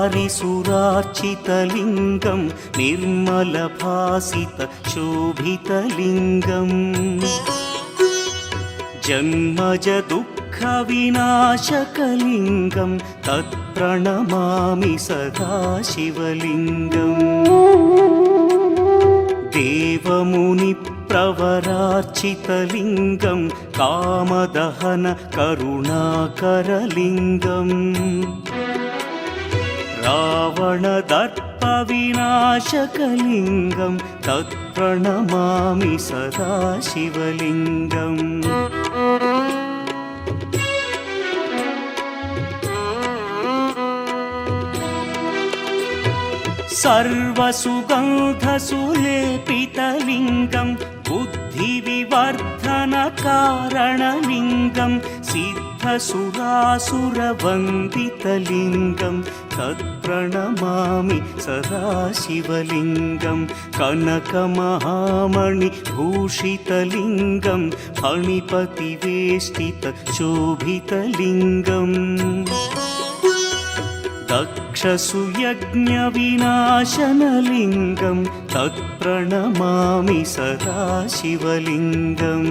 वारिसुरार्चितलिङ्गं निर्मलभासितशोभितलिङ्गम् जन्मजदुःखविनाशकलिङ्गं तत्प्रणमामि सदा शिवलिङ्गम् देवमुनिप्रवरार्चितलिङ्गं कामदहन करुणाकरलिङ्गम् रावणदर्पविनाशकलिङ्गं तत्प्रणमामि सदा शिवलिङ्गम् सर्वसुगन्धसुलेपितलिङ्गं बुद्धिविवर्धनकारणलिङ्गं सिद्धसुरासुरवन्दितलिङ्गं तत्प्रणमामि सदा शिवलिङ्गं कनकमहामणिभूषितलिङ्गं फणिपतिवेष्टितशोभितलिङ्गम् दक्षसुयज्ञविनाशनलिङ्गं तत्प्रणमामि सदा शिवलिङ्गम्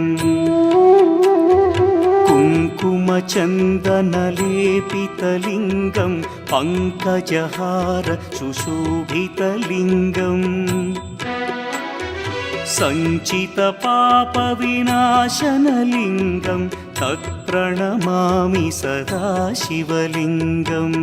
कुङ्कुमचन्दनलेपितलिङ्गं पङ्कजहार सुशोभितलिङ्गम् सञ्चितपापविनाशनलिङ्गं तत्प्रणमामि सदा शिवलिङ्गम्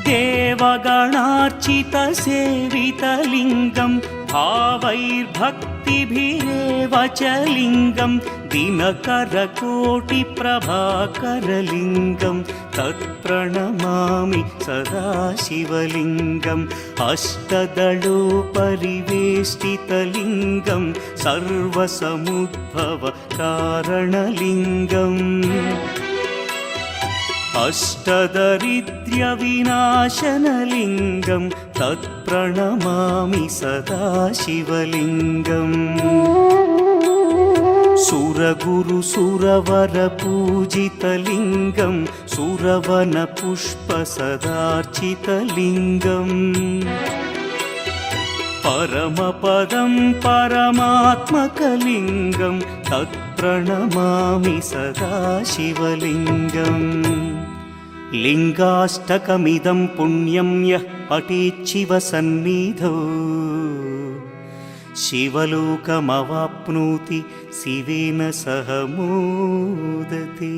देवगणार्चितसेवितलिङ्गं भावैर्भक्तिभिरेव च लिङ्गं दिनकरकोटिप्रभाकरलिङ्गं तत्प्रणमामि सदा शिवलिङ्गम् अष्टदलोपरिवेष्टितलिङ्गं सर्वसमुद्भवकारणलिङ्गम् अष्टदरिद्र्यविनाशनलिङ्गं तत्प्रणमामि सदा शिवलिङ्गम् सुरगुरुसुरवरपूजितलिङ्गं सुरवनपुष्पसदार्चितलिङ्गम् परमपदं परमात्मकलिङ्गं तत्प्रणमामि सदा शिवलिङ्गम् लिङ्गाष्टकमिदं पुण्यं यः पठेच्छिवसन्निधौ शिवलोकमवाप्नोति शिवेन सह मोदते।